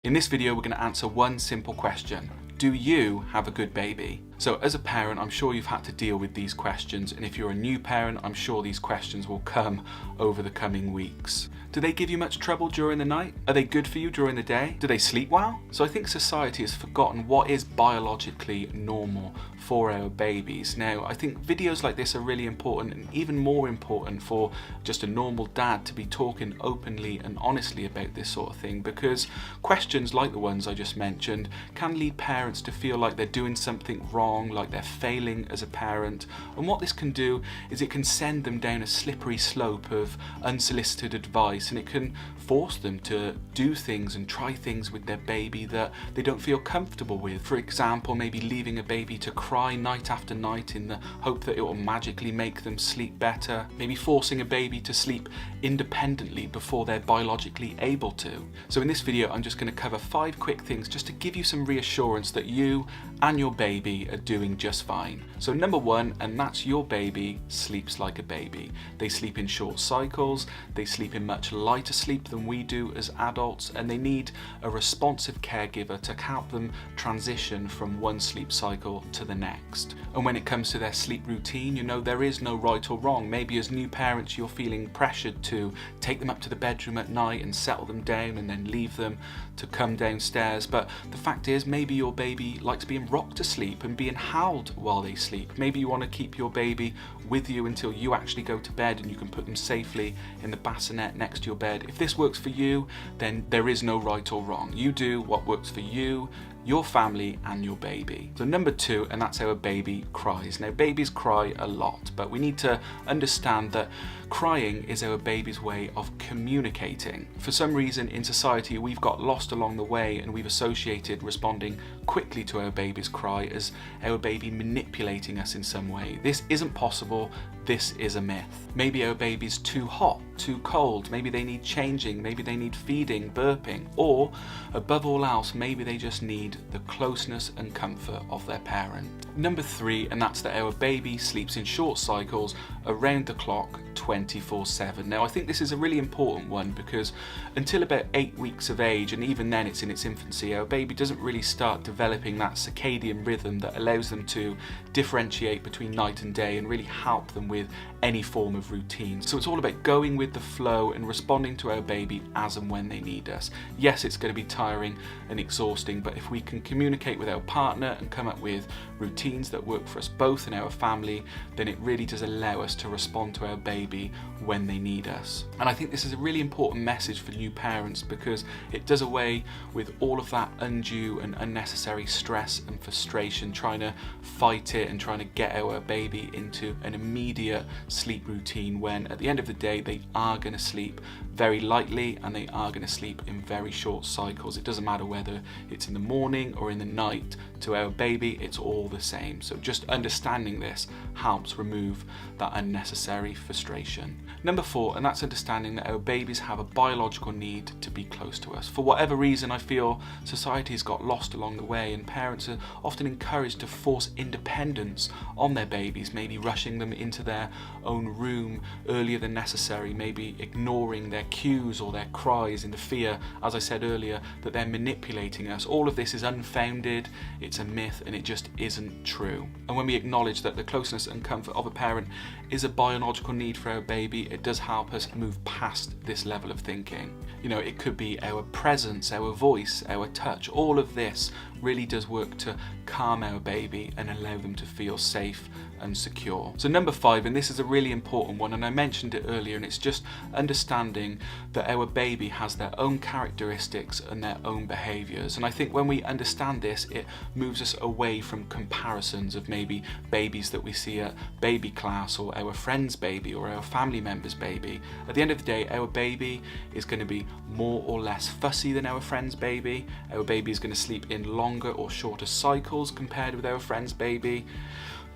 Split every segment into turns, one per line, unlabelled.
In this video, we're going to answer one simple question. Do you have a good baby? So as a parent, I'm sure you've had to deal with these questions, and if you're a new parent, I'm sure these questions will come over the coming weeks. Do they give you much trouble during the night? Are they good for you during the day? Do they sleep well? So I think society has forgotten what is biologically normal for our babies. Now, I think videos like this are really important, and even more important for just a normal dad to be talking openly and honestly about this sort of thing, because questions like the ones I just mentioned can lead parents to feel like they're doing something wrong, like they're failing as a parent. And what this can do is it can send them down a slippery slope of unsolicited advice, and it can force them to do things and try things with their baby that they don't feel comfortable with. For example, maybe leaving a baby to cry night after night in the hope that it will magically make them sleep better. Maybe forcing a baby to sleep independently before they're biologically able to. So in this video, I'm just going to cover 5 quick things just to give you some reassurance that you and your baby are doing just fine. So number 1, and that's your baby sleeps like a baby. They sleep in short cycles, they sleep in much lighter sleep than we do as adults, and they need a responsive caregiver to help them transition from one sleep cycle to the next. And when it comes to their sleep routine, you know, there is no right or wrong. Maybe as new parents you're feeling pressured to take them up to the bedroom at night and settle them down and then leave them to come downstairs, but the fact is maybe your baby likes being rocked to sleep and being howled while they sleep. Maybe you want to keep your baby with you until you actually go to bed and you can put them safely in the bassinet next to your bed. If this works for you, then there is no right or wrong. You do what works for you, your family and your baby. So number 2, and that's our baby cries. Now babies cry a lot, but we need to understand that crying is our baby's way of communicating. For some reason in society we've got lost along the way and we've associated responding quickly to our baby's cry as our baby manipulating us in some way. This isn't possible. This is a myth. Maybe our baby's too hot, too cold, maybe they need changing, maybe they need feeding, burping, or above all else, maybe they just need the closeness and comfort of their parent. Number 3, and that's that our baby sleeps in short cycles around the clock 24/7. Now I think this is a really important one because until about 8 weeks of age, and even then it's in its infancy, our baby doesn't really start developing that circadian rhythm that allows them to differentiate between night and day and really help them with any form of routine. So it's all about going with the flow and responding to our baby as and when they need us. Yes, it's going to be tiring and exhausting, but if we can communicate with our partner and come up with routines that work for us both and our family, then it really does allow us to respond to our baby when they need us. And I think this is a really important message for new parents because it does away with all of that undue and unnecessary stress and frustration trying to fight it and trying to get our baby into an immediate sleep routine when at the end of the day they are going to sleep very lightly and they are going to sleep in very short cycles. It doesn't matter whether it's in the morning or in the night. To our baby, it's all the same. So just understanding this helps remove that unnecessary frustration. Number 4, and that's understanding that our babies have a biological need to be close to us. For whatever reason, I feel society has got lost along the way and parents are often encouraged to force independence on their babies, maybe rushing them into their own room earlier than necessary, maybe ignoring their cues or their cries in the fear, as I said earlier, that they're manipulating us. All of this is unfounded, it's a myth, and it just isn't true. And when we acknowledge that the closeness and comfort of a parent is a biological need for our baby, it does help us move past this level of thinking. You know, it could be our presence, our voice, our touch. All of this really does work to calm our baby and allow them to feel safe and secure. So number 5, and this is a really important one, and I mentioned it earlier, and it's just understanding that our baby has their own characteristics and their own behaviours. And I think when we understand this, it moves us away from comparisons of maybe babies that we see at baby class or our friend's baby or our family member's baby. At the end of the day, our baby is going to be more or less fussy than our friend's baby. Our baby is going to sleep in longer or shorter cycles compared with our friend's baby.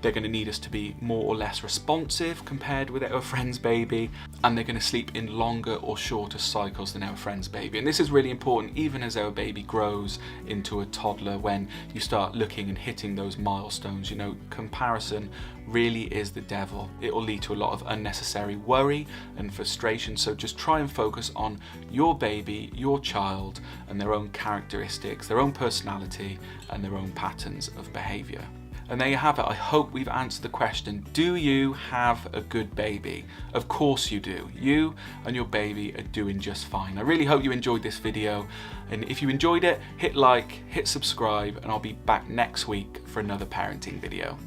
They're going to need us to be more or less responsive compared with our friend's baby, and they're going to sleep in longer or shorter cycles than our friend's baby. And this is really important even as our baby grows into a toddler, when you start looking and hitting those milestones. You know, comparison really is the devil. It will lead to a lot of unnecessary worry and frustration. So just try and focus on your baby, your child, and their own characteristics, their own personality, and their own patterns of behaviour. And there you have it. I hope we've answered the question, do you have a good baby? Of course you do. You and your baby are doing just fine. I really hope you enjoyed this video. And if you enjoyed it, hit like, hit subscribe, and I'll be back next week for another parenting video.